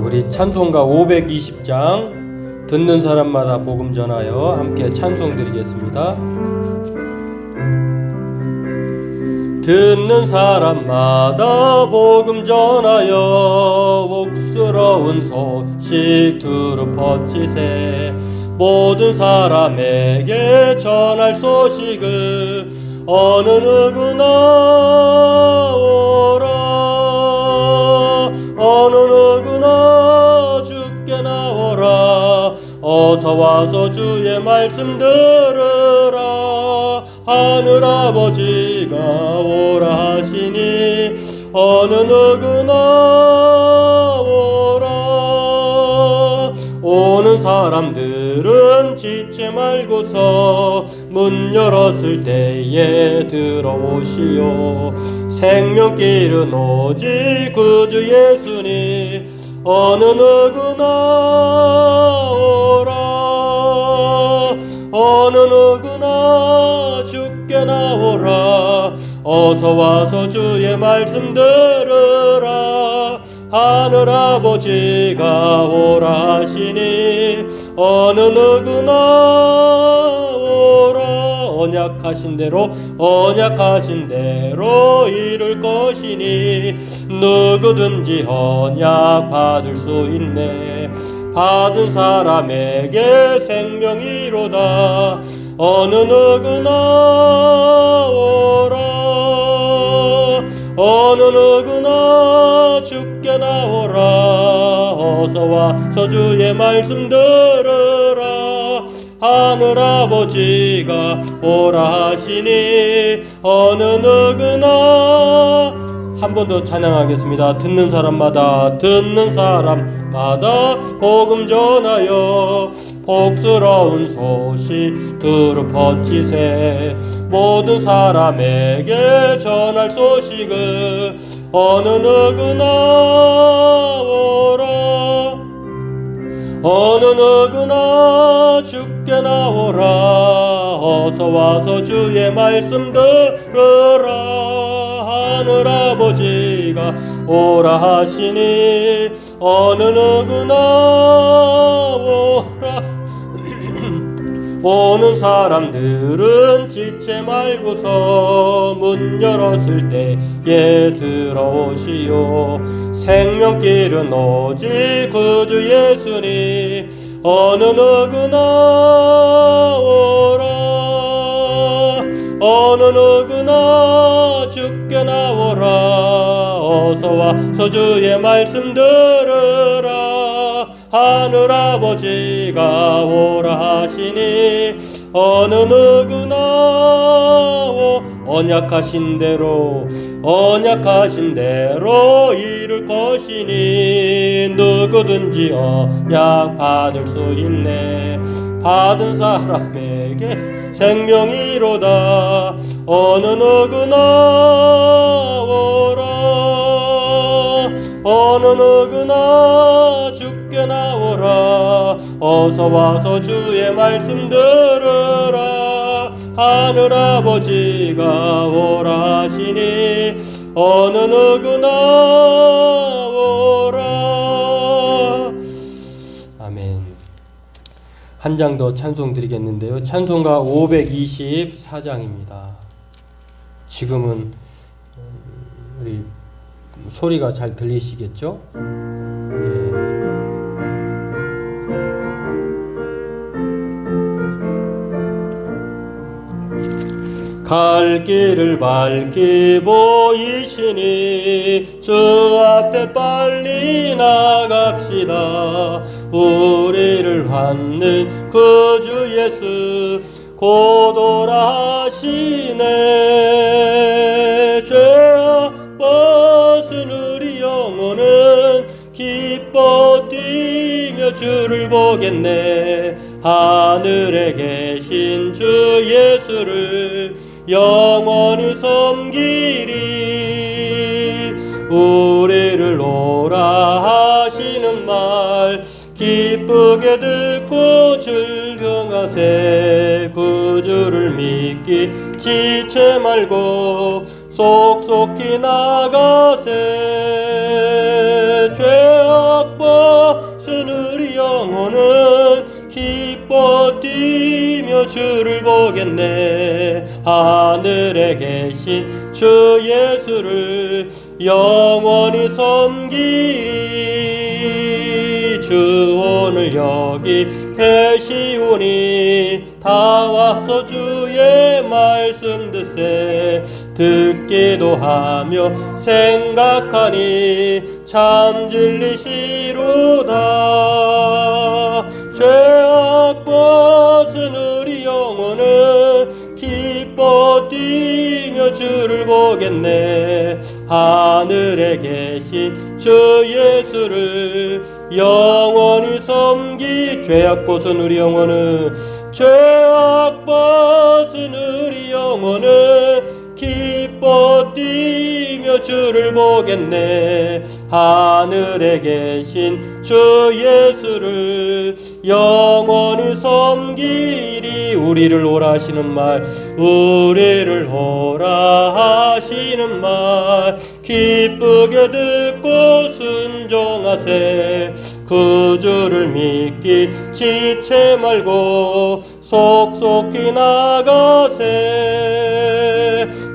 우리 찬송가 520장 듣는 사람마다 복음 전하여 함께 찬송 드리겠습니다. 듣는 사람마다 복음 전하여 복스러운 소식 두루 퍼치세. 모든 사람에게 전할 소식을 어느 누구나 오라. 어느 누구나 주께 나오라. 어서 와서 주의 말씀 들으라. 하늘아버지가 오라 하시니 어느 누구나 오라. 오는 사람들은 지체 말고서 문 열었을 때에 들어오시오. 생명길은 오직 구주 예수님 어느 누구나 오라. 어느 누구나 주께 나오라. 어서 와서 주의 말씀 들으라. 하늘아버지가 오라 하시니 어느 누구나 오라. 언약하신 대로 이룰 것이니 누구든지 언약 받을 수 있네. 받은 사람에게 생명이로다. 어느 누구나 오라. 어느 누구나 주께 나오라. 어서 와서 주의 말씀 들으라. 하늘아버지가 오라 하시니 어느 누구나. 한 번 더 찬양하겠습니다. 듣는 사람마다 복음 전하여 복스러운 소식 두루 퍼치세. 모든 사람에게 전할 소식을 어느 누구나 오라. 어느 누구나 주께 나오라. 어서 와서 주의 말씀 들으라. 하늘아버지가 오라 하시니 어느 누구나 오라. 오는 사람들은 지체 말고서 문 열었을 때에 들어오시오. 생명길은 오직 구주 예수님 어느 누구나 오라. 어느 누구나 주께 나오라. 어서 와서 주의 말씀 들으라. 하늘아버지가 오라 하시니 어느 누구나 언약하신 대로 이룰 것이니 누구든지 언약 받을 수 있네. 받은 사람에게 생명이로다. 어느 누구나 오라. 어느 누구나 주께 나오라. 어서 와서 주의 말씀 들으라. 하늘아버지가 오라 하시니 어느 누구나 오라. 아멘. 한 장 더 찬송 드리겠는데요. 찬송가 524장입니다. 지금은 우리 소리가 잘 들리시겠죠? 갈 길을 밝히 보이시니 주 앞에 빨리 나갑시다. 우리를 찾는 구주 예수 곧 오라 하시네. 죄악 벗은 우리 영혼은 기뻐 뛰며 주를 보겠네. 하늘에 계신 주 예수를 영원히 섬기리. 우리를 오라 하시는 말 기쁘게 듣고 즐거하세. 구주를 믿기 지체 말고 속속히 나가세. 죄악 영혼은 기뻐 뛰며 주를 보겠네. 하늘에 계신 주 예수를 영원히 섬기리. 주 오늘 여기 계시오니 다 와서 주의 말씀 듣기도 하며 생각하니 참 진리시로다. 죄악 벗은 우리 영혼은 기뻐 뛰며 주를 보겠네. 하늘에 계신 주 예수를 영원히 섬기. 죄악 벗은 우리 영혼은 죄악 벗은 우리 영혼은 기뻐 뛰며 주를 보겠네. 하늘에 계신 주 예수를 영원히 섬기리. 우리를 오라 하시는 말, 우리를 오라 하시는 말 기쁘게 듣고 순종하세. 그 주를 믿기 지체 말고 속속히 나가세.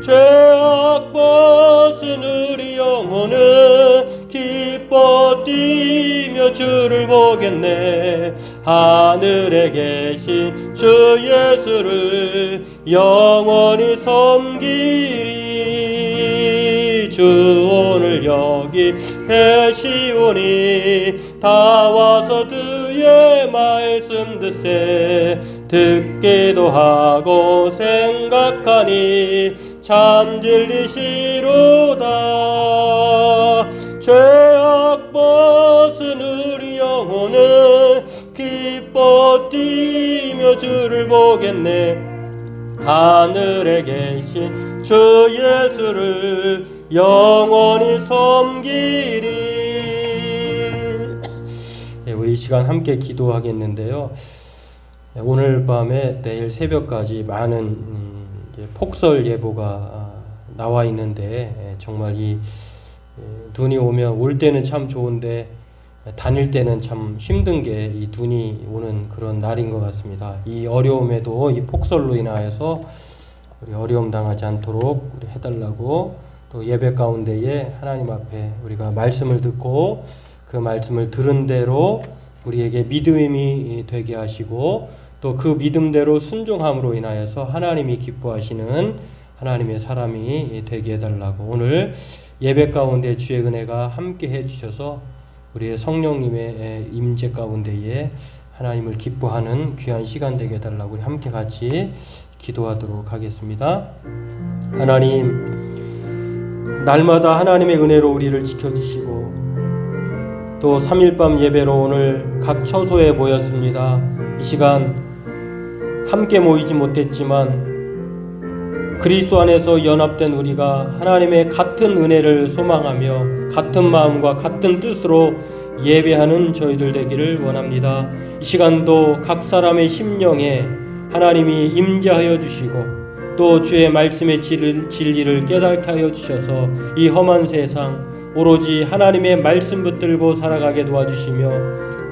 죄악 벗은 우리 영혼은 기뻐 뛰며 주를 보겠네. 하늘에 계신 주 예수를 영원히 섬기리. 주 오늘 여기 계시오니 다 와서 주의 말씀 듣기도 하고 생각하니 참 진리시로다. 죄악 벗은 우리 영혼은 기뻐 뛰며 주를 보겠네. 하늘에 계신 주 예수를 영원히 섬기리. 우리 이 시간 함께 기도하겠는데요. 오늘 밤에 내일 새벽까지 많은 폭설 예보가 나와 있는데 정말 이 눈이 오면 올 때는 참 좋은데 다닐 때는 참 힘든 게 이 눈이 오는 그런 날인 것 같습니다. 이 어려움에도 이 폭설로 인하여서 우리 어려움 당하지 않도록 우리 해달라고, 또 예배 가운데에 하나님 앞에 우리가 말씀을 듣고 그 말씀을 들은 대로 우리에게 믿음이 되게 하시고 또 그 믿음대로 순종함으로 인하여서 하나님이 기뻐하시는 하나님의 사람이 되게 해달라고, 오늘 예배 가운데 주의 은혜가 함께 해주셔서 우리의 성령님의 임재 가운데에 하나님을 기뻐하는 귀한 시간 되게 해달라고 우리 함께 같이 기도하도록 하겠습니다. 하나님, 날마다 하나님의 은혜로 우리를 지켜주시고 또 3일밤 예배로 오늘 각 처소에 모였습니다. 이 시간 함께 모이지 못했지만 그리스도 안에서 연합된 우리가 하나님의 같은 은혜를 소망하며 같은 마음과 같은 뜻으로 예배하는 저희들 되기를 원합니다. 이 시간도 각 사람의 심령에 하나님이 임재하여 주시고 또 주의 말씀의 진리를 깨닫게 하여 주셔서 이 험한 세상 오로지 하나님의 말씀 붙들고 살아가게 도와주시며,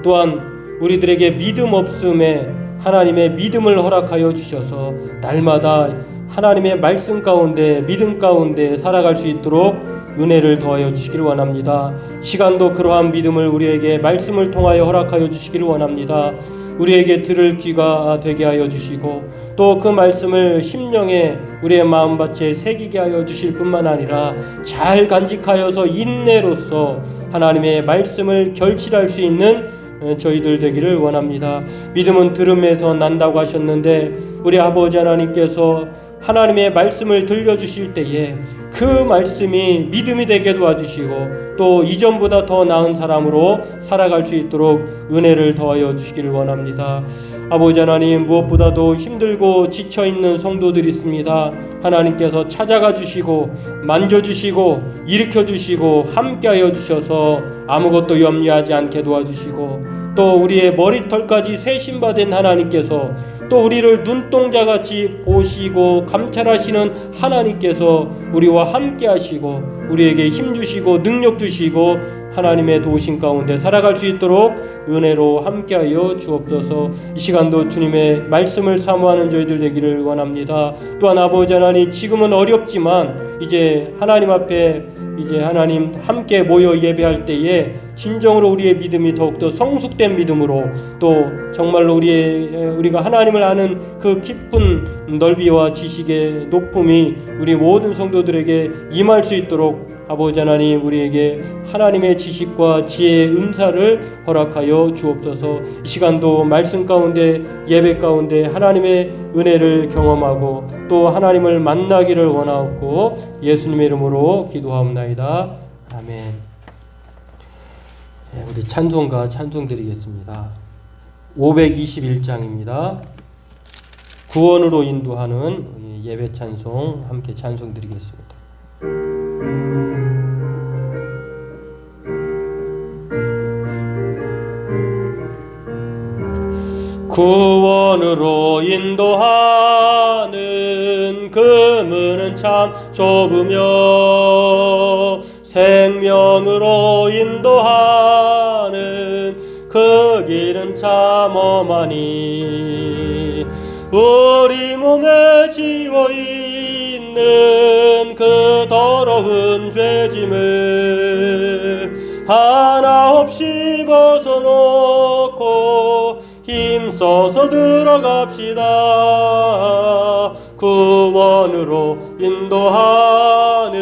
또한 우리들에게 믿음 없음에 하나님의 믿음을 허락하여 주셔서 날마다 하나님의 말씀 가운데 믿음 가운데 살아갈 수 있도록 은혜를 더하여 주시기를 원합니다. 시간도 그러한 믿음을 우리에게 말씀을 통하여 허락하여 주시기를 원합니다. 우리에게 들을 귀가 되게 하여 주시고 또 그 말씀을 심령에 우리의 마음밭에 새기게 하여 주실 뿐만 아니라 잘 간직하여서 인내로서 하나님의 말씀을 결실할 수 있는 저희들 되기를 원합니다. 믿음은 들음에서 난다고 하셨는데 우리 아버지 하나님께서 하나님의 말씀을 들려주실 때에 그 말씀이 믿음이 되게 도와주시고 또 이전보다 더 나은 사람으로 살아갈 수 있도록 은혜를 더하여 주시기를 원합니다. 아버지 하나님, 무엇보다도 힘들고 지쳐있는 성도들이 있습니다. 하나님께서 찾아가 주시고 만져주시고 일으켜주시고 함께하여 주셔서 아무것도 염려하지 않게 도와주시고 또 우리의 머리털까지 세심받은 하나님께서 또 우리를 눈동자같이 보시고 감찰하시는 하나님께서 우리와 함께 하시고 우리에게 힘 주시고 능력 주시고 하나님의 도우심 가운데 살아갈 수 있도록 은혜로 함께하여 주옵소서. 이 시간도 주님의 말씀을 사모하는 저희들 되기를 원합니다. 또한 아버지 하나님, 지금은 어렵지만 이제 하나님 앞에 이제 하나님 함께 모여 예배할 때에 진정으로 우리의 믿음이 더욱더 성숙된 믿음으로, 또 정말로 우리가 하나님을 아는 그 깊은 넓이와 지식의 높음이 우리 모든 성도들에게 임할 수 있도록 아버지 하나님, 우리에게 하나님의 지식과 지혜의 은사를 허락하여 주옵소서. 이 시간도 말씀 가운데, 예배 가운데 하나님의 은혜를 경험하고 또 하나님을 만나기를 원하옵고 예수님의 이름으로 기도하옵나이다. 아멘. 우리 찬송가 찬송 드리겠습니다. 521장입니다. 구원으로 인도하는 예배 찬송 함께 찬송 드리겠습니다. 구원으로 인도하는 그 문은 참 좁으며 생명으로 인도하는 그 길은 참 험하니 우리 몸에 지워있는 그 더러운 죄짐을 하나 없이 벗어놓고 힘써서 들어갑시다. 구원으로 인도하는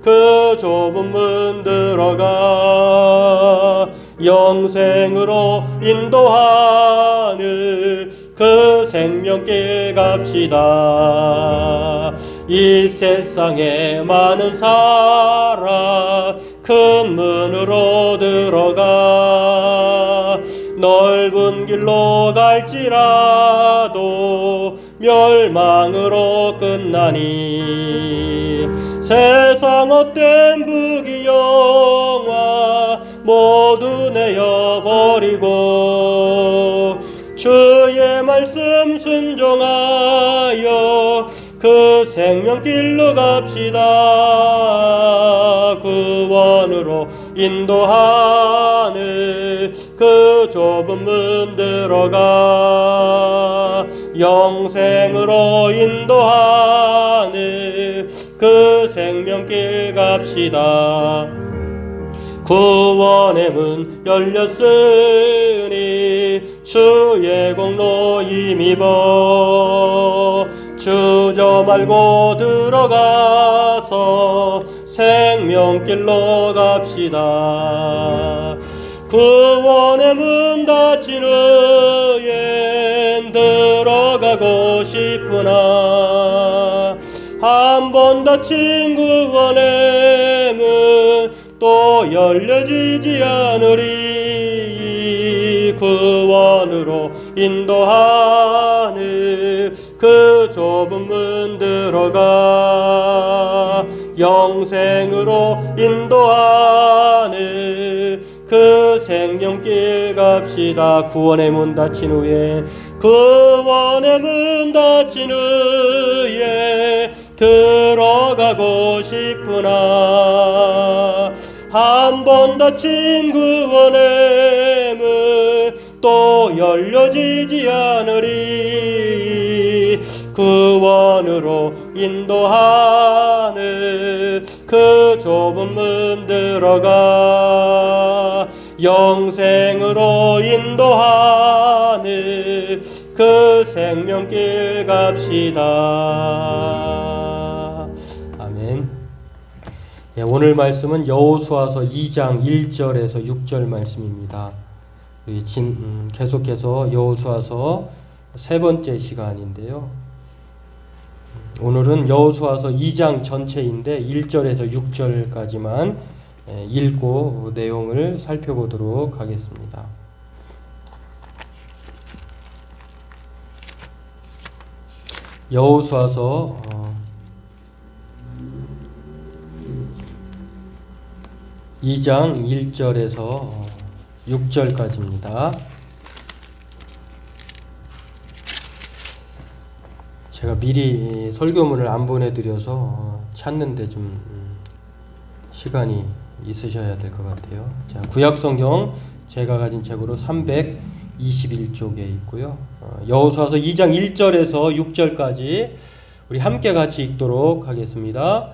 그 좁은 문 들어가 영생으로 인도하는 그 생명길 갑시다. 이 세상에 많은 사람 큰 문으로 들어가 넓은 길로 갈지라도 멸망으로 끝나니 세상 헛된 부귀영화 모두 내어버리고 주의 말씀 순종하여 그 생명길로 갑시다. 구원으로 인도하는 그 좁은 문 들어가 영생으로 인도하는 그 생명길 갑시다. 구원의 문 열렸으니 주의 공로 힘입어 주저 말고 들어가서 생명길로 갑시다. 구원의 문 닫힌 후엔 들어가고 싶으나 한 번 닫힌 구원의 문 또 열려지지 않으리. 구원으로 인도하는 그 좁은 문 들어가 영생으로 인도하는 그 생명길 갑시다. 구원의 문 닫힌 후에 구원의 문 닫힌 후에 들어가고 싶으나 한 번 닫힌 구원의 문 또 열려지지 않으리. 구원으로 인도하는 그 좁은 문 들어가 영생으로 인도하는 그 생명길 갑시다. 아멘. 오늘 말씀은 여호수아서 2장 1절에서 6절 말씀입니다. 계속해서 여호수아서 세 번째 시간인데요. 오늘은 여호수아서 2장 전체인데 1절에서 6절까지만 읽고 내용을 살펴보도록 하겠습니다. 여호수아서 2장 1절에서 6절까지입니다. 제가 미리 설교문을 안 보내드려서 찾는데 좀 시간이 있으셔야 될 것 같아요. 자, 구약성경 제가 가진 책으로 321쪽에 있고요. 여호수아서 2장 1절에서 6절까지 우리 함께 같이 읽도록 하겠습니다.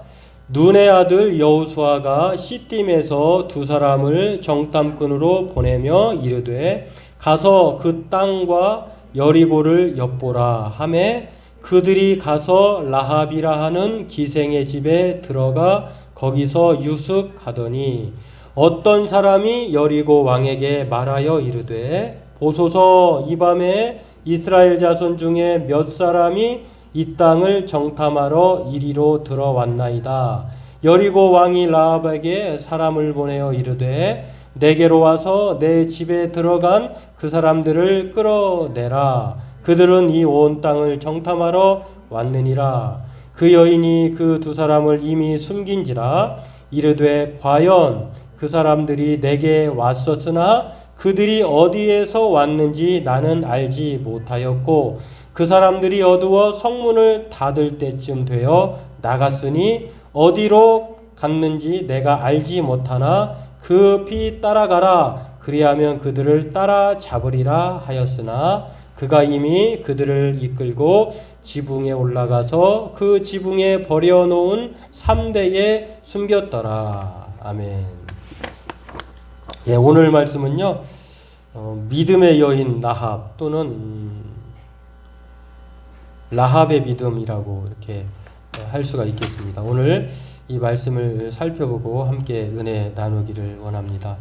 눈의 아들 여호수아가 시딤에서 두 사람을 정탐꾼으로 보내며 이르되 가서 그 땅과 여리고를 엿보라 하매 그들이 가서 라합이라 하는 기생의 집에 들어가 거기서 유숙하더니 어떤 사람이 여리고 왕에게 말하여 이르되 보소서 이 밤에 이스라엘 자손 중에 몇 사람이 이 땅을 정탐하러 이리로 들어왔나이다. 여리고 왕이 라합에게 사람을 보내어 이르되 내게로 와서 내 집에 들어간 그 사람들을 끌어내라. 그들은 이 온 땅을 정탐하러 왔느니라. 그 여인이 그 두 사람을 이미 숨긴지라. 이르되 과연 그 사람들이 내게 왔었으나 그들이 어디에서 왔는지 나는 알지 못하였고 그 사람들이 어두워 성문을 닫을 때쯤 되어 나갔으니 어디로 갔는지 내가 알지 못하나 급히 따라가라. 그리하면 그들을 따라 잡으리라 하였으나 그가 이미 그들을 이끌고 지붕에 올라가서 그 지붕에 버려놓은 3대에 숨겼더라. 아멘. 예, 오늘 말씀은요, 믿음의 여인 라합 또는 라합의 믿음이라고 이렇게 할 수가 있겠습니다. 오늘 이 말씀을 살펴보고 함께 은혜 나누기를 원합니다.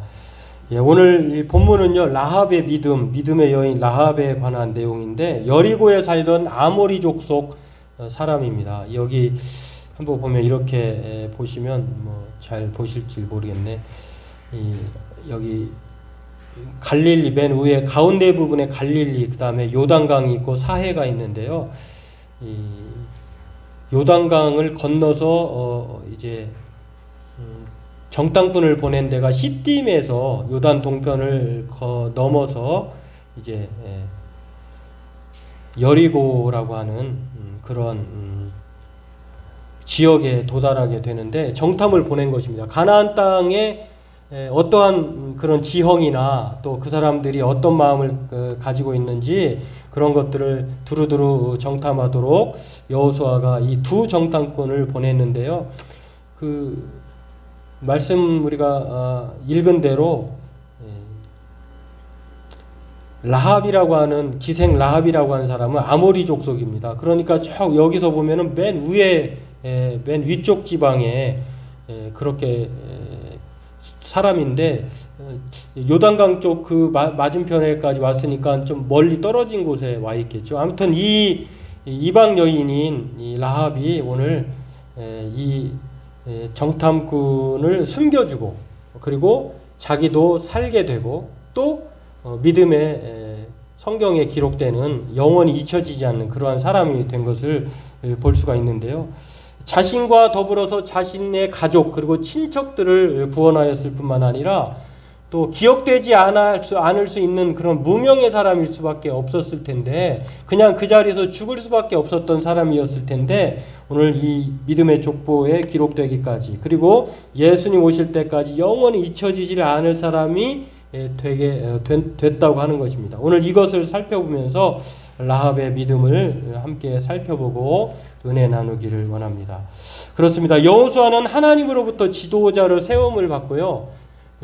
예, 오늘 이 본문은요, 라합의 믿음의 여인 라합에 관한 내용인데 여리고에 살던 아모리 족속 사람입니다. 여기 한번 보면 이렇게 보시면 뭐 잘 보실지 모르겠네. 여기 갈릴리 맨 위에 가운데 부분에 갈릴리, 그 다음에 요단강이 있고 사해가 있는데요. 이 요단강을 건너서 이제 정탐꾼을 보낸 데가 시딤에서 요단 동편을 넘어서 이제 여리고라고 하는 그런 지역에 도달하게 되는데 정탐을 보낸 것입니다. 가나안 땅에 어떠한 그런 지형이나 또 그 사람들이 어떤 마음을 가지고 있는지 그런 것들을 두루두루 정탐하도록 여호수아가 이 두 정탐꾼을 보냈는데요. 그 말씀 우리가 읽은 대로 라합이라고 하는 기생 라합이라고 하는 사람은 아모리 족속입니다. 그러니까 저 여기서 보면은 맨 위에 맨 위쪽 지방에 그렇게 사람인데 요단강 쪽 그 맞은편에까지 왔으니까 좀 멀리 떨어진 곳에 와 있겠죠. 아무튼 이 이방 여인인 이 라합이 오늘 이 정탐꾼을 숨겨주고 그리고 자기도 살게 되고 또 믿음의 성경에 기록되는 영원히 잊혀지지 않는 그러한 사람이 된 것을 볼 수가 있는데요. 자신과 더불어서 자신의 가족 그리고 친척들을 구원하였을 뿐만 아니라 또 기억되지 않을 수 있는 그런 무명의 사람일 수밖에 없었을 텐데 그냥 그 자리에서 죽을 수밖에 없었던 사람이었을 텐데 오늘 이 믿음의 족보에 기록되기까지 그리고 예수님 오실 때까지 영원히 잊혀지질 않을 사람이 되게 됐다고 하는 것입니다. 오늘 이것을 살펴보면서 라합의 믿음을 함께 살펴보고 은혜 나누기를 원합니다. 그렇습니다. 여호수아는 하나님으로부터 지도자를 세움을 받고요.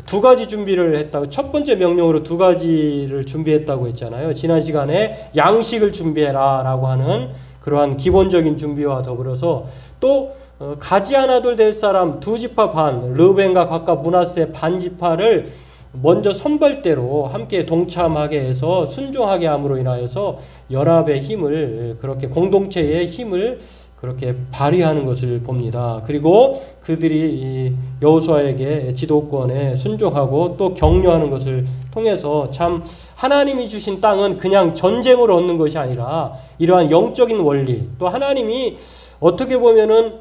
두 가지 준비를 했다고, 첫 번째 명령으로 두 가지를 준비했다고 했잖아요. 지난 시간에 양식을 준비해라 라고 하는 그러한 기본적인 준비와 더불어서 또 가지 하나둘 될 사람 두 지파 반, 르우벤과 각각 므낫세 반 지파를 먼저 선발대로 함께 동참하게 해서 순종하게 함으로 인하여서 연합의 힘을 그렇게 공동체의 힘을 그렇게 발휘하는 것을 봅니다. 그리고 그들이 여호수아에게 지도권에 순종하고 또 격려하는 것을 통해서 참 하나님이 주신 땅은 그냥 전쟁으로 얻는 것이 아니라 이러한 영적인 원리 또 하나님이 어떻게 보면은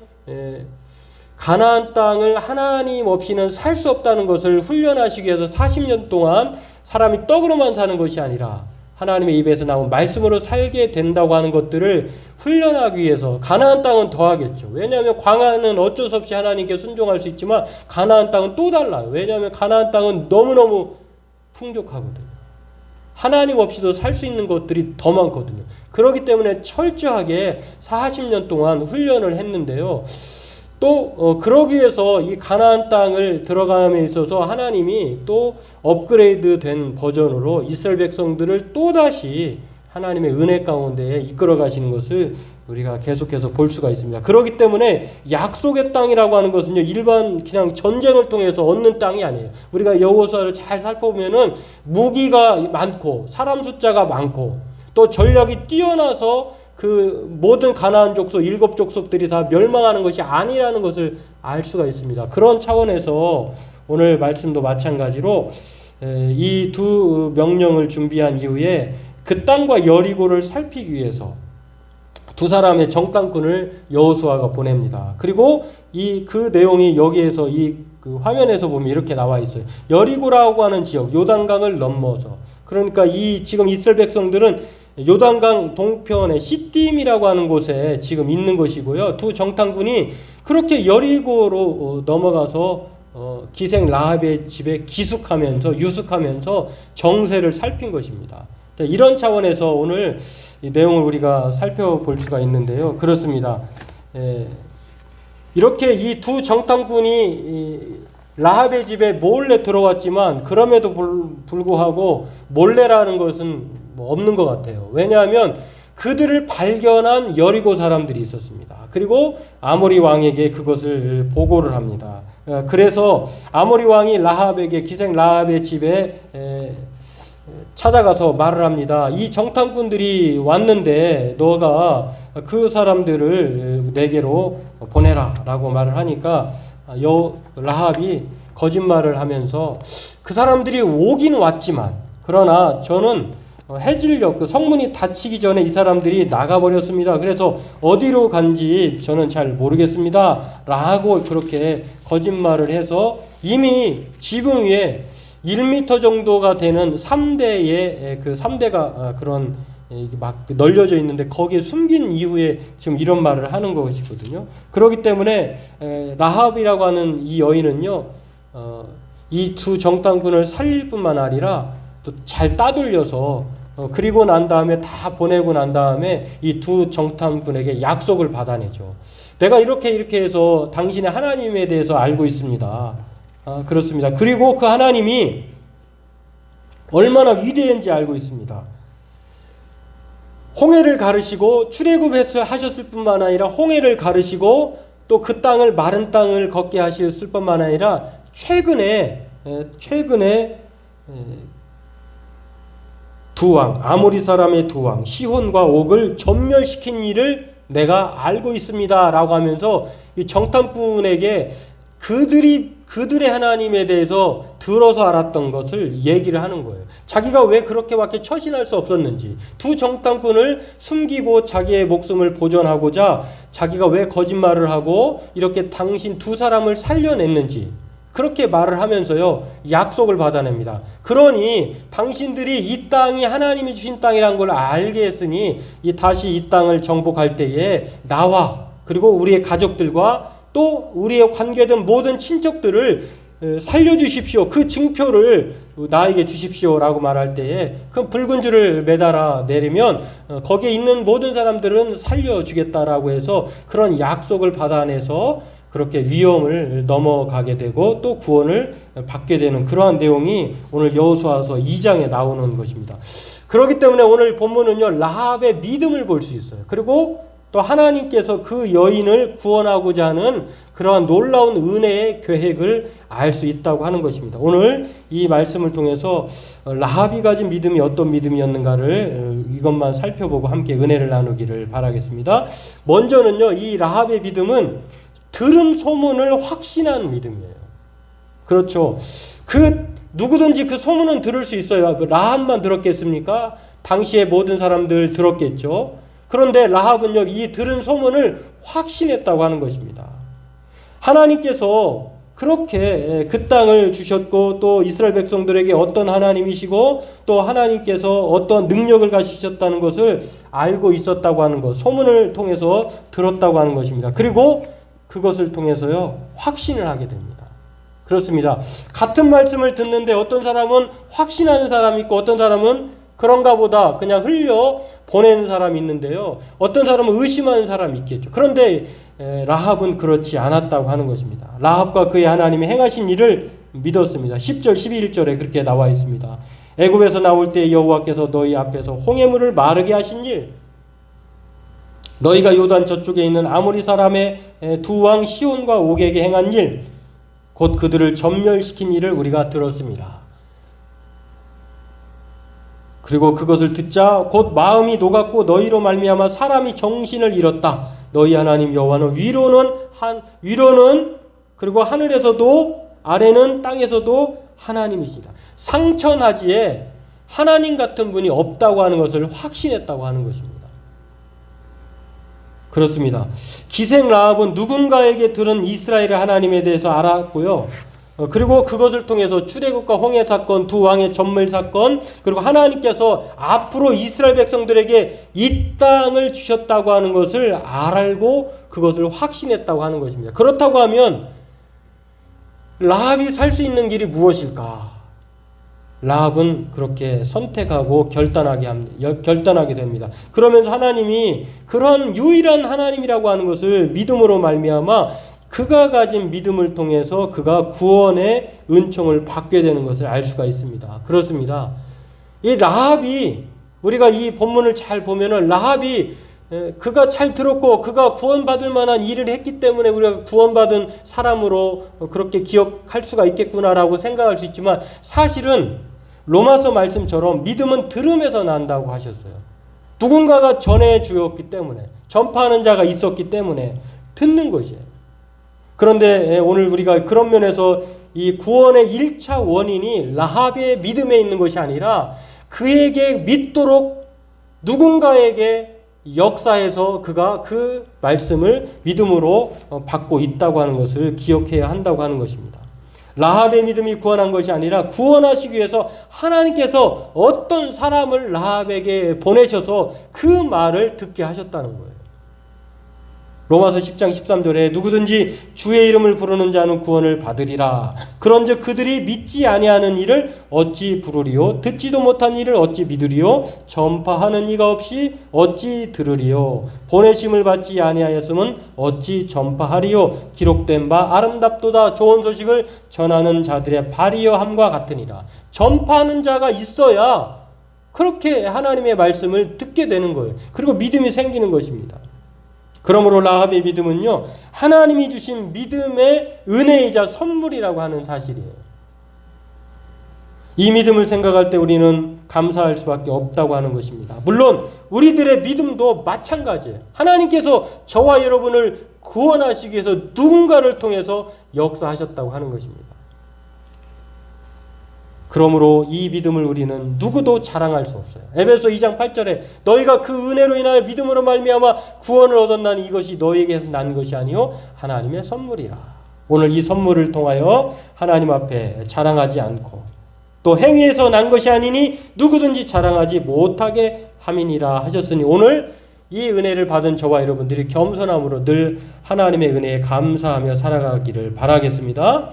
가나안 땅을 하나님 없이는 살 수 없다는 것을 훈련하시기 위해서 40년 동안 사람이 떡으로만 사는 것이 아니라 하나님의 입에서 나온 말씀으로 살게 된다고 하는 것들을 훈련하기 위해서 가나안 땅은 더하겠죠. 왜냐하면 광야는 어쩔 수 없이 하나님께 순종할 수 있지만 가나안 땅은 또 달라요. 왜냐하면 가나안 땅은 너무너무 풍족하거든요. 하나님 없이도 살 수 있는 것들이 더 많거든요. 그렇기 때문에 철저하게 40년 동안 훈련을 했는데요. 또 그러기 위해서 이 가나안 땅을 들어감에 있어서 하나님이 또 업그레이드된 버전으로 이스라엘 백성들을 또다시 하나님의 은혜 가운데 이끌어 가시는 것을 우리가 계속해서 볼 수가 있습니다. 그렇기 때문에 약속의 땅이라고 하는 것은요, 일반 그냥 전쟁을 통해서 얻는 땅이 아니에요. 우리가 여호수아를 잘 살펴보면은 무기가 많고 사람 숫자가 많고 또 전략이 뛰어나서 그 모든 가나안 족속 7족속들이 다 멸망하는 것이 아니라는 것을 알 수가 있습니다. 그런 차원에서 오늘 말씀도 마찬가지로 이 두 명령을 준비한 이후에 그 땅과 여리고를 살피기 위해서 두 사람의 정탐꾼을 여호수아가 보냅니다. 그리고 그 내용이 여기에서 그 화면에서 보면 이렇게 나와 있어요. 여리고라고 하는 지역, 요단강을 넘어서, 그러니까 지금 이스라엘 백성들은 요단강 동편의 시딤이라고 하는 곳에 지금 있는 것이고요. 두 정탐꾼이 그렇게 여리고로 넘어가서 기생 라합의 집에 유숙하면서 정세를 살핀 것입니다. 이런 차원에서 오늘 이 내용을 우리가 살펴볼 수가 있는데요. 그렇습니다. 이렇게 이 두 정탐꾼이 라합의 집에 몰래 들어왔지만 그럼에도 불구하고 몰래라는 것은 없는 것 같아요. 왜냐하면 그들을 발견한 여리고 사람들이 있었습니다. 그리고 아모리 왕에게 그것을 보고를 합니다. 그래서 아모리 왕이 기생 라합의 집에 찾아가서 말을 합니다. 이 정탐꾼들이 왔는데 너가 그 사람들을 내게로 보내라 라고 말을 하니까 라합이 거짓말을 하면서 그 사람들이 오긴 왔지만 그러나 저는 해질녘 그 성문이 닫히기 전에 이 사람들이 나가버렸습니다. 그래서 어디로 간지 저는 잘 모르겠습니다 라고 그렇게 거짓말을 해서 이미 지붕 위에 1m 정도가 되는 3대의 그 3대가 그런 막 널려져 있는데 거기에 숨긴 이후에 지금 이런 말을 하는 것이거든요. 그렇기 때문에 라합이라고 하는 이 여인은요, 이 두 정탐꾼을 살릴 뿐만 아니라 또 잘 따돌려서 그리고 난 다음에 다 보내고 난 다음에 이 두 정탐꾼에게 약속을 받아내죠. 내가 이렇게 해서 당신의 하나님에 대해서 알고 있습니다. 그렇습니다. 그리고 그 하나님이 얼마나 위대한지 알고 있습니다. 홍해를 가르시고 출애굽하셨을 뿐만 아니라 홍해를 가르시고 또 그 땅을 마른 땅을 걷게 하셨을 뿐만 아니라 최근에 두 왕, 아모리 사람의 두 왕, 시혼과 옥을 전멸시킨 일을 내가 알고 있습니다 라고 하면서 이 정탐꾼에게 그들의 하나님에 대해서 들어서 알았던 것을 얘기를 하는 거예요. 자기가 왜 그렇게밖에 처신할 수 없었는지, 두 정탐꾼을 숨기고 자기의 목숨을 보존하고자 자기가 왜 거짓말을 하고 이렇게 당신 두 사람을 살려냈는지 그렇게 말을 하면서요, 약속을 받아냅니다. 그러니 당신들이 이 땅이 하나님이 주신 땅이라는 걸 알게 했으니 다시 이 땅을 정복할 때에 나와 그리고 우리의 가족들과 또 우리의 관계된 모든 친척들을 살려주십시오. 그 증표를 나에게 주십시오 라고 말할 때에 그 붉은 줄을 매달아 내리면 거기에 있는 모든 사람들은 살려주겠다라고 해서 그런 약속을 받아내서 그렇게 위험을 넘어가게 되고 또 구원을 받게 되는 그러한 내용이 오늘 여호수아서 2장에 나오는 것입니다. 그렇기 때문에 오늘 본문은요, 라합의 믿음을 볼 수 있어요. 그리고 또 하나님께서 그 여인을 구원하고자 하는 그러한 놀라운 은혜의 계획을 알 수 있다고 하는 것입니다. 오늘 이 말씀을 통해서 라합이 가진 믿음이 어떤 믿음이었는가를 이것만 살펴보고 함께 은혜를 나누기를 바라겠습니다. 먼저는요, 이 라합의 믿음은 들은 소문을 확신한 믿음이에요. 그렇죠. 누구든지 그 소문은 들을 수 있어요. 라합만 들었겠습니까? 당시의 모든 사람들 들었겠죠. 그런데 라합은요, 이 들은 소문을 확신했다고 하는 것입니다. 하나님께서 그렇게 그 땅을 주셨고 또 이스라엘 백성들에게 어떤 하나님이시고 또 하나님께서 어떤 능력을 가지셨다는 것을 알고 있었다고 하는 것, 소문을 통해서 들었다고 하는 것입니다. 그리고 그것을 통해서요, 확신을 하게 됩니다. 그렇습니다. 같은 말씀을 듣는데 어떤 사람은 확신하는 사람이 있고 어떤 사람은 그런가 보다 그냥 흘려 보내는 사람이 있는데요. 어떤 사람은 의심하는 사람이 있겠죠. 그런데 라합은 그렇지 않았다고 하는 것입니다. 라합과 그의 하나님이 행하신 일을 믿었습니다. 10절 11절에 그렇게 나와 있습니다. 애굽에서 나올 때 여호와께서 너희 앞에서 홍해물을 마르게 하신 일, 너희가 요단 저쪽에 있는 아모리 사람의 두 왕 시온과 옥에게 행한 일, 곧 그들을 전멸시킨 일을 우리가 들었습니다. 그리고 그것을 듣자 곧 마음이 녹았고 너희로 말미암아 사람이 정신을 잃었다. 너희 하나님 여호와는 위로는 그리고 하늘에서도 아래는 땅에서도 하나님이시다. 상천하지에 하나님 같은 분이 없다고 하는 것을 확신했다고 하는 것입니다. 그렇습니다. 기생 라합은 누군가에게 들은 이스라엘의 하나님에 대해서 알았고요. 그리고 그것을 통해서 출애굽과 홍해 사건, 두 왕의 전멸 사건, 그리고 하나님께서 앞으로 이스라엘 백성들에게 이 땅을 주셨다고 하는 것을 알고 그것을 확신했다고 하는 것입니다. 그렇다고 하면 라합이 살 수 있는 길이 무엇일까? 라합은 그렇게 선택하고 결단하게 됩니다. 그러면서 하나님이 그런 유일한 하나님이라고 하는 것을 믿음으로 말미암아 그가 가진 믿음을 통해서 그가 구원의 은총을 받게 되는 것을 알 수가 있습니다. 그렇습니다. 이 라합이 우리가 이 본문을 잘 보면은 라합이 그가 잘 들었고 그가 구원받을 만한 일을 했기 때문에 우리가 구원받은 사람으로 그렇게 기억할 수가 있겠구나라고 생각할 수 있지만 사실은 로마서 말씀처럼 믿음은 들음에서 난다고 하셨어요. 누군가가 전해 주었기 때문에 전파하는 자가 있었기 때문에 듣는 것이에요. 그런데 오늘 우리가 그런 면에서 이 구원의 1차 원인이 라합의 믿음에 있는 것이 아니라 그에게 믿도록 누군가에게 역사해서 그가 그 말씀을 믿음으로 받고 있다고 하는 것을 기억해야 한다고 하는 것입니다. 라합의 믿음이 구원한 것이 아니라 구원하시기 위해서 하나님께서 어떤 사람을 라합에게 보내셔서 그 말을 듣게 하셨다는 거예요. 로마서 10장 13절에 누구든지 주의 이름을 부르는 자는 구원을 받으리라. 그런즉 그들이 믿지 아니하는 일을 어찌 부르리요? 듣지도 못한 일을 어찌 믿으리요? 전파하는 이가 없이 어찌 들으리요? 보내심을 받지 아니하였으면 어찌 전파하리요? 기록된 바 아름답도다. 좋은 소식을 전하는 자들의 발이여 함과 같으니라. 전파하는 자가 있어야 그렇게 하나님의 말씀을 듣게 되는 거예요. 그리고 믿음이 생기는 것입니다. 그러므로 라합의 믿음은요, 하나님이 주신 믿음의 은혜이자 선물이라고 하는 사실이에요. 이 믿음을 생각할 때 우리는 감사할 수밖에 없다고 하는 것입니다. 물론 우리들의 믿음도 마찬가지예요. 하나님께서 저와 여러분을 구원하시기 위해서 누군가를 통해서 역사하셨다고 하는 것입니다. 그러므로 이 믿음을 우리는 누구도 자랑할 수 없어요. 에베소 2장 8절에 너희가 그 은혜로 인하여 믿음으로 말미암아 구원을 얻었나니 이것이 너희에게 난 것이 아니요 하나님의 선물이라. 오늘 이 선물을 통하여 하나님 앞에 자랑하지 않고 또 행위에서 난 것이 아니니 누구든지 자랑하지 못하게 함이니라 하셨으니 오늘 이 은혜를 받은 저와 여러분들이 겸손함으로 늘 하나님의 은혜에 감사하며 살아가기를 바라겠습니다.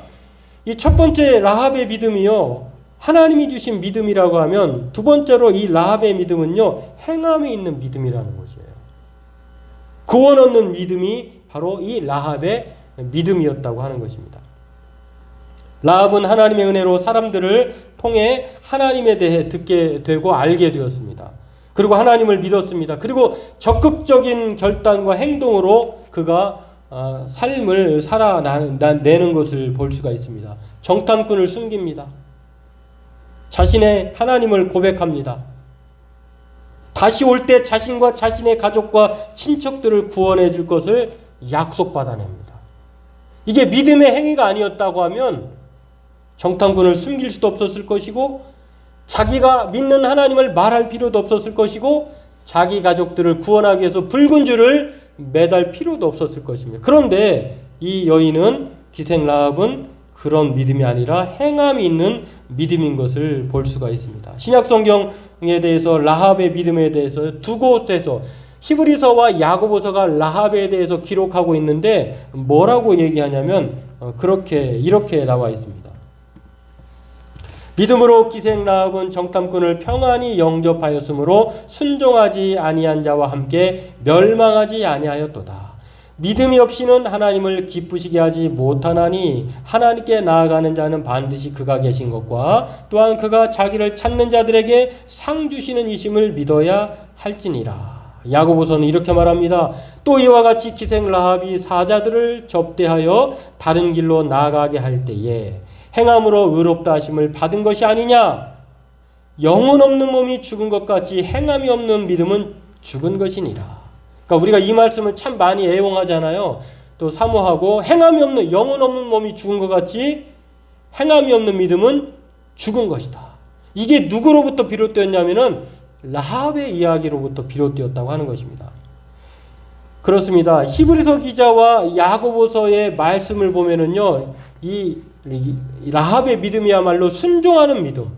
이 첫 번째 라합의 믿음이요, 하나님이 주신 믿음이라고 하면 두 번째로 이 라합의 믿음은요, 행함이 있는 믿음이라는 것이에요. 구원 얻는 믿음이 바로 이 라합의 믿음이었다고 하는 것입니다. 라합은 하나님의 은혜로 사람들을 통해 하나님에 대해 듣게 되고 알게 되었습니다. 그리고 하나님을 믿었습니다. 그리고 적극적인 결단과 행동으로 그가 삶을 살아내는 것을 볼 수가 있습니다. 정탐꾼을 숨깁니다. 자신의 하나님을 고백합니다. 다시 올 때 자신과 자신의 가족과 친척들을 구원해 줄 것을 약속받아냅니다. 이게 믿음의 행위가 아니었다고 하면 정탐꾼을 숨길 수도 없었을 것이고 자기가 믿는 하나님을 말할 필요도 없었을 것이고 자기 가족들을 구원하기 위해서 붉은 줄을 매달 필요도 없었을 것입니다. 그런데 이 여인은 기생 라합은 그런 믿음이 아니라 행함이 있는 믿음인 것을 볼 수가 있습니다. 신약 성경에 대해서 라합의 믿음에 대해서 두 곳에서 히브리서와 야고보서가 라합에 대해서 기록하고 있는데 뭐라고 얘기하냐면 이렇게 나와 있습니다. 믿음으로 기생 라합은 정탐꾼을 평안히 영접하였으므로 순종하지 아니한 자와 함께 멸망하지 아니하였도다. 믿음이 없이는 하나님을 기쁘시게 하지 못하나니 하나님께 나아가는 자는 반드시 그가 계신 것과 또한 그가 자기를 찾는 자들에게 상 주시는 이심을 믿어야 할지니라. 야고보서는 이렇게 말합니다. 또 이와 같이 기생 라합이 사자들을 접대하여 다른 길로 나아가게 할 때에 행함으로 의롭다 하심을 받은 것이 아니냐. 영혼 없는 몸이 죽은 것 같이 행함이 없는 믿음은 죽은 것이니라. 그러니까 우리가 이 말씀을 참 많이 애용하잖아요. 또 사모하고 행함이 없는 영혼 없는 몸이 죽은 것 같이 행함이 없는 믿음은 죽은 것이다. 이게 누구로부터 비롯되었냐면은 라합의 이야기로부터 비롯되었다고 하는 것입니다. 그렇습니다. 히브리서 기자와 야고보서의 말씀을 보면은요, 이 라합의 믿음이야말로 순종하는 믿음,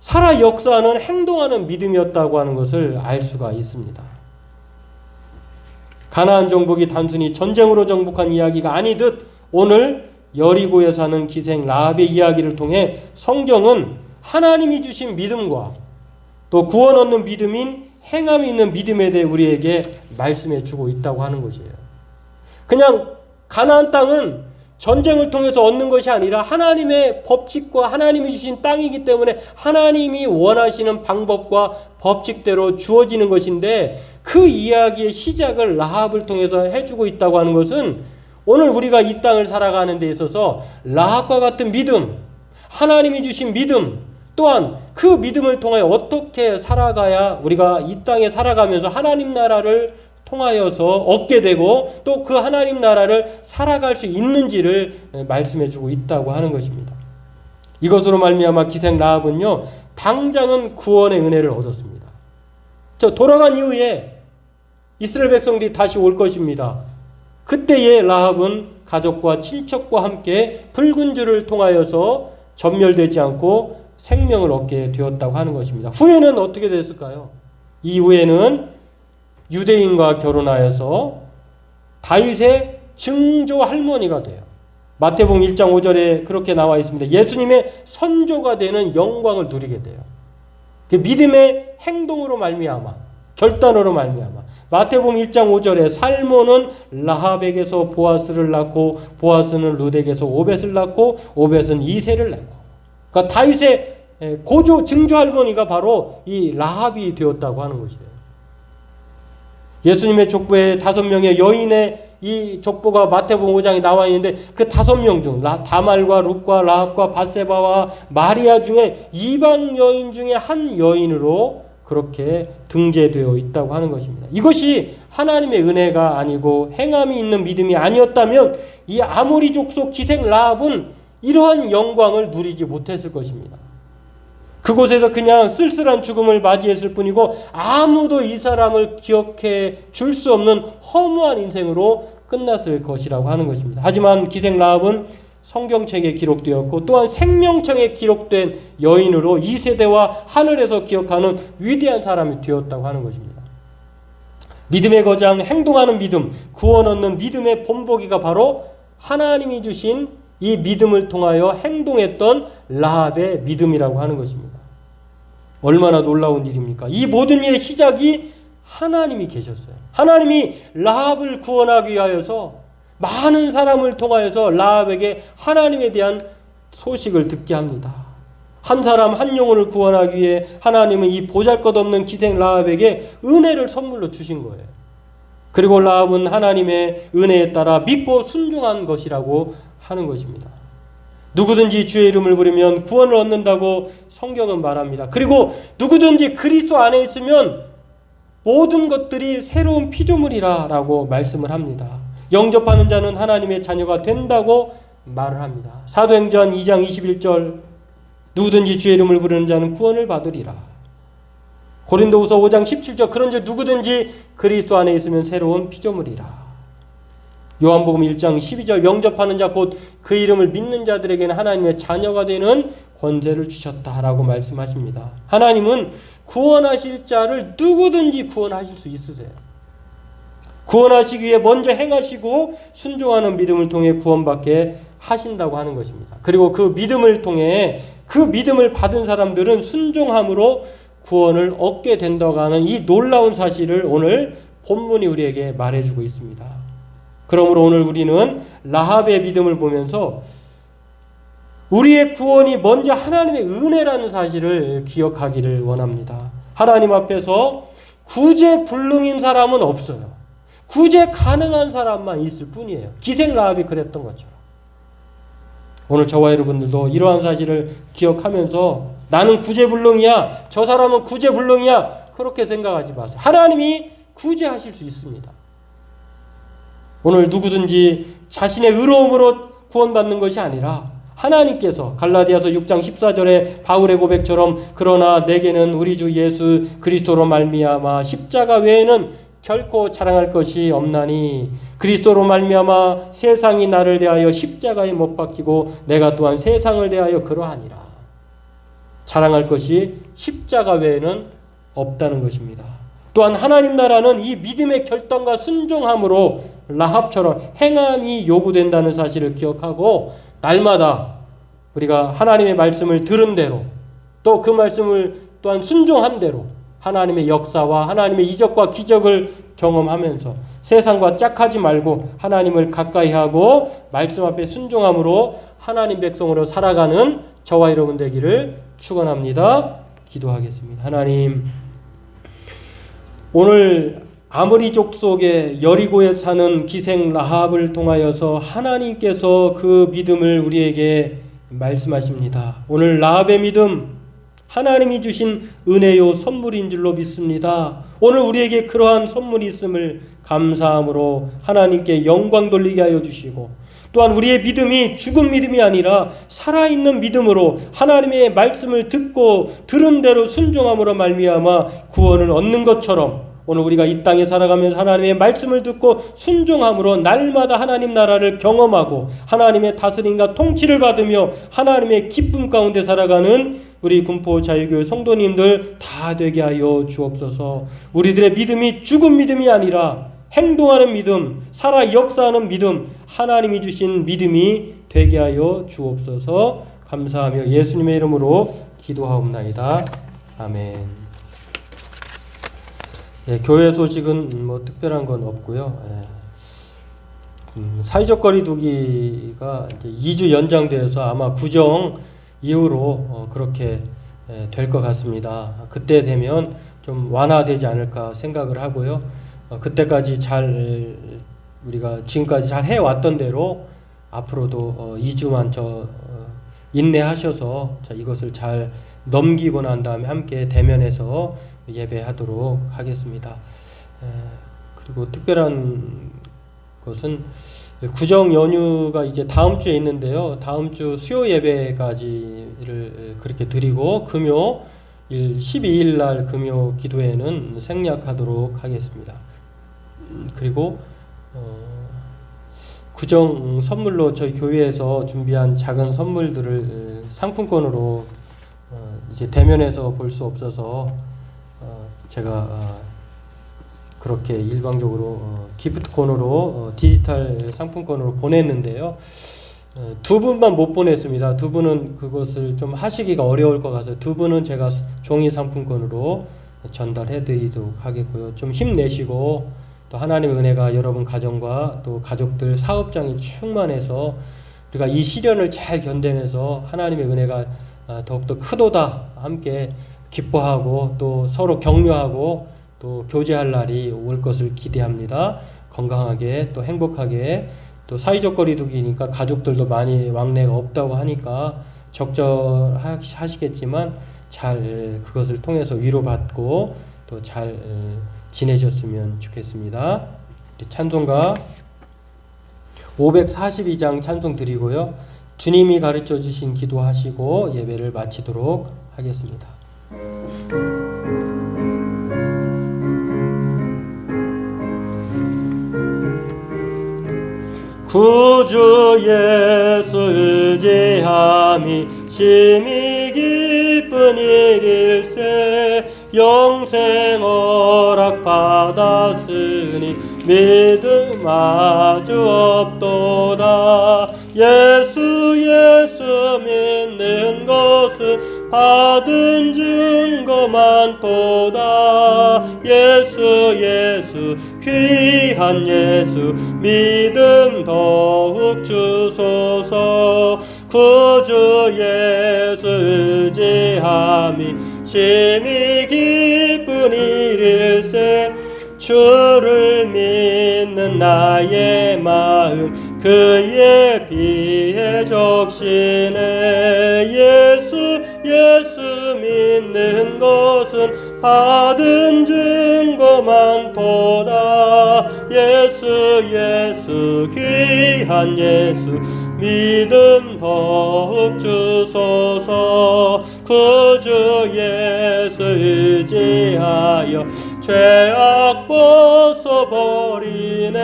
살아 역사하는 행동하는 믿음이었다고 하는 것을 알 수가 있습니다. 가나안 정복이 단순히 전쟁으로 정복한 이야기가 아니듯 오늘 여리고에 사는 기생 라합의 이야기를 통해 성경은 하나님이 주신 믿음과 또 구원 얻는 믿음인 행함이 있는 믿음에 대해 우리에게 말씀해 주고 있다고 하는 것이에요. 그냥 가나안 땅은 전쟁을 통해서 얻는 것이 아니라 하나님의 법칙과 하나님이 주신 땅이기 때문에 하나님이 원하시는 방법과 법칙대로 주어지는 것인데 그 이야기의 시작을 라합을 통해서 해주고 있다고 하는 것은 오늘 우리가 이 땅을 살아가는 데 있어서 라합과 같은 믿음, 하나님이 주신 믿음, 또한 그 믿음을 통하여 어떻게 살아가야 우리가 이 땅에 살아가면서 하나님 나라를 통하여서 얻게 되고 또 그 하나님 나라를 살아갈 수 있는지를 말씀해 주고 있다고 하는 것입니다. 이것으로 말미암아 기생 라합은요, 당장은 구원의 은혜를 얻었습니다. 돌아간 이후에 이스라엘 백성들이 다시 올 것입니다. 그때의 라합은 가족과 친척과 함께 붉은 줄을 통하여서 전멸되지 않고 생명을 얻게 되었다고 하는 것입니다. 후에는 어떻게 됐을까요? 이후에는 유대인과 결혼하여서 다윗의 증조 할머니가 돼요. 마태복음 1장 5절에 그렇게 나와 있습니다. 예수님의 선조가 되는 영광을 누리게 돼요. 그 믿음의 행동으로 말미암아, 결단으로 말미암아. 마태복음 1장 5절에 살모는 라합에게서 보아스를 낳고 보아스는 룻에게서 오벳을 낳고 오벳은 이새를 낳고. 그러니까 다윗의 고조 증조 할머니가 바로 이 라합이 되었다고 하는 것이에요. 예수님의 족보에 5명의 여인의 이 족보가 마태복음 5장에 나와 있는데 그 5명 중 다말과 룻과 라합과 밧세바와 마리아 중에 이방 여인 중에 한 여인으로 그렇게 등재되어 있다고 하는 것입니다. 이것이 하나님의 은혜가 아니고 행함이 있는 믿음이 아니었다면 이 아모리 족속 기생 라합은 이러한 영광을 누리지 못했을 것입니다. 그곳에서 그냥 쓸쓸한 죽음을 맞이했을 뿐이고 아무도 이 사람을 기억해 줄 수 없는 허무한 인생으로 끝났을 것이라고 하는 것입니다. 하지만 기생 라합은 성경책에 기록되었고 또한 생명책에 기록된 여인으로 이 세대와 하늘에서 기억하는 위대한 사람이 되었다고 하는 것입니다. 믿음의 거장, 행동하는 믿음, 구원 얻는 믿음의 본보기가 바로 하나님이 주신 이 믿음을 통하여 행동했던 라합의 믿음이라고 하는 것입니다. 얼마나 놀라운 일입니까? 이 모든 일의 시작이 하나님이 계셨어요. 하나님이 라합을 구원하기 위하여서 많은 사람을 통하여서 라합에게 하나님에 대한 소식을 듣게 합니다. 한 사람 한 영혼을 구원하기 위해 하나님은 이 보잘것없는 기생 라합에게 은혜를 선물로 주신 거예요. 그리고 라합은 하나님의 은혜에 따라 믿고 순종한 것이라고 하는 것입니다. 누구든지 주의 이름을 부르면 구원을 얻는다고 성경은 말합니다. 그리고 누구든지 그리스도 안에 있으면 모든 것들이 새로운 피조물이라 라고 말씀을 합니다. 영접하는 자는 하나님의 자녀가 된다고 말을 합니다. 사도행전 2장 21절 누구든지 주의 이름을 부르는 자는 구원을 받으리라. 고린도후서 5장 17절 그런즉 누구든지 그리스도 안에 있으면 새로운 피조물이라. 요한복음 1장 12절 영접하는 자 곧 그 이름을 믿는 자들에게는 하나님의 자녀가 되는 권세를 주셨다라고 말씀하십니다. 하나님은 구원하실 자를 누구든지 구원하실 수 있으세요. 구원하시기 위해 먼저 행하시고 순종하는 믿음을 통해 구원받게 하신다고 하는 것입니다. 그리고 그 믿음을 통해 그 믿음을 받은 사람들은 순종함으로 구원을 얻게 된다고 하는 이 놀라운 사실을 오늘 본문이 우리에게 말해주고 있습니다. 그러므로 오늘 우리는 라합의 믿음을 보면서 우리의 구원이 먼저 하나님의 은혜라는 사실을 기억하기를 원합니다. 하나님 앞에서 구제불능인 사람은 없어요. 구제 가능한 사람만 있을 뿐이에요. 기생 라합이 그랬던 것처럼. 오늘 저와 여러분들도 이러한 사실을 기억하면서 나는 구제불능이야, 저 사람은 구제불능이야, 그렇게 생각하지 마세요. 하나님이 구제하실 수 있습니다. 오늘 누구든지 자신의 의로움으로 구원받는 것이 아니라 하나님께서 갈라디아서 6장 14절에 바울의 고백처럼 그러나 내게는 우리 주 예수 그리스도로 말미암아 십자가 외에는 결코 자랑할 것이 없나니 그리스도로 말미암아 세상이 나를 대하여 십자가에 못 박히고 내가 또한 세상을 대하여 그러하니라. 자랑할 것이 십자가 외에는 없다는 것입니다. 또한 하나님 나라는 이 믿음의 결단과 순종함으로 라합처럼 행함이 요구된다는 사실을 기억하고 날마다 우리가 하나님의 말씀을 들은 대로 또 그 말씀을 또한 순종한 대로 하나님의 역사와 하나님의 이적과 기적을 경험하면서 세상과 짝하지 말고 하나님을 가까이 하고 말씀 앞에 순종함으로 하나님 백성으로 살아가는 저와 여러분 되기를 축원합니다. 기도하겠습니다. 하나님, 오늘 아모리족 속에 여리고에 사는 기생 라합을 통하여서 하나님께서 그 믿음을 우리에게 말씀하십니다. 오늘 라합의 믿음, 하나님이 주신 은혜요 선물인 줄로 믿습니다. 오늘 우리에게 그러한 선물이 있음을 감사함으로 하나님께 영광 돌리게 하여 주시고 또한 우리의 믿음이 죽은 믿음이 아니라 살아있는 믿음으로 하나님의 말씀을 듣고 들은 대로 순종함으로 말미암아 구원을 얻는 것처럼 오늘 우리가 이 땅에 살아가면서 하나님의 말씀을 듣고 순종함으로 날마다 하나님 나라를 경험하고 하나님의 다스림과 통치를 받으며 하나님의 기쁨 가운데 살아가는 우리 군포 자유교회 성도님들 다 되게 하여 주옵소서. 우리들의 믿음이 죽은 믿음이 아니라 행동하는 믿음, 살아 역사하는 믿음, 하나님이 주신 믿음이 되게 하여 주옵소서. 감사하며 예수님의 이름으로 기도하옵나이다. 아멘. 교회 소식은 뭐 특별한 건 없고요. 사회적 거리 두기가 이제 2주 연장되어서 아마 구정 이후로 그렇게 될 것 같습니다. 그때 되면 좀 완화되지 않을까 생각을 하고요. 그때까지 잘 우리가 지금까지 잘 해왔던 대로 앞으로도 2주만 인내하셔서 이것을 잘 넘기고 난 다음에 함께 대면해서 예배하도록 하겠습니다. 그리고 특별한 것은 구정 연휴가 이제 다음 주에 있는데요. 다음 주 수요 예배까지를 그렇게 드리고 금요 12일 날 금요 기도회는 생략하도록 하겠습니다. 그리고 구정 선물로 저희 교회에서 준비한 작은 선물들을 상품권으로 이제 대면해서 볼 수 없어서 제가 그렇게 일방적으로 기프트콘으로 디지털 상품권으로 보냈는데요. 두 분만 못 보냈습니다. 두 분은 그것을 좀 하시기가 어려울 것 같아서 두 분은 제가 종이 상품권으로 전달해 드리도록 하겠고요. 좀 힘내시고 또 하나님의 은혜가 여러분 가정과 또 가족들 사업장이 충만해서 우리가 이 시련을 잘 견뎌내서 하나님의 은혜가 더욱더 크도다 함께 기뻐하고 또 서로 격려하고 또 교제할 날이 올 것을 기대합니다. 건강하게 또 행복하게 또 사회적 거리 두기니까 가족들도 많이 왕래가 없다고 하니까 적절하시겠지만 잘 그것을 통해서 위로받고 또 잘 지내셨으면 좋겠습니다. 찬송가 542장 찬송 드리고요. 주님이 가르쳐 주신 기도하시고 예배를 마치도록 하겠습니다. 구주 예수 의지함이 심히 기쁜 일일세. 영생 허락 받았으니 믿음 아주 없도다. 예수 믿는 것은 받은 증거 많도다. 예수 귀한 예수 믿음 더욱 주소서. 구주 예수 의지함이 심히 기쁜 일일세. 주를 믿는 나의 마음 그의 피에 적시네. 예수 믿는 것은 받은 증거 많도다. 예수 귀한 예수 믿음 더욱 주소서. 구주 예수 의지하여 죄악 벗어버리네.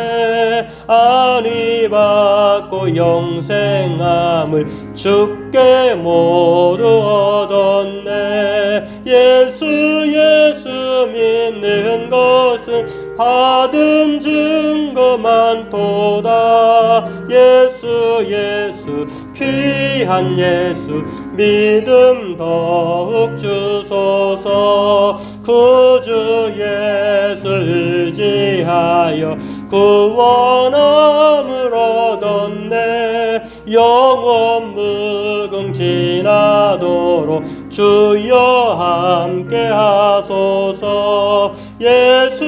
안위 받고 영생함을 주께 모두 얻었네. 예수 믿는 것은 받은 증거 많도다. 예수 귀한 예수 믿음 더욱 주소서. 구주 예수 의지하여 구원함을 얻었네. 영원 무궁지나도록 주여 함께 하소서. 예수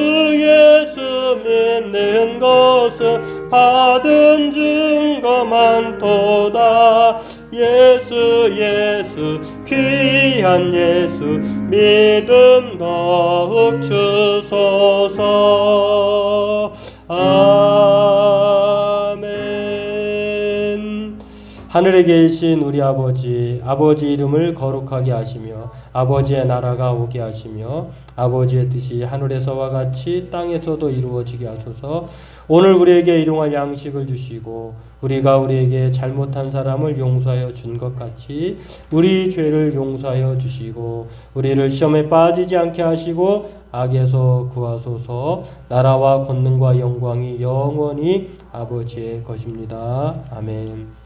믿는 것은 받은 증거 많도다. 예수 귀한 예수 믿음 더욱 주소서. 아멘. 하늘에 계신 우리 아버지 이름을 거룩하게 하시며 아버지의 나라가 오게 하시며 아버지의 뜻이 하늘에서와 같이 땅에서도 이루어지게 하소서. 오늘 우리에게 일용할 양식을 주시고 우리가 우리에게 잘못한 사람을 용서하여 준 것 같이 우리 죄를 용서하여 주시고 우리를 시험에 빠지지 않게 하시고 악에서 구하소서. 나라와 권능과 영광이 영원히 아버지의 것입니다. 아멘.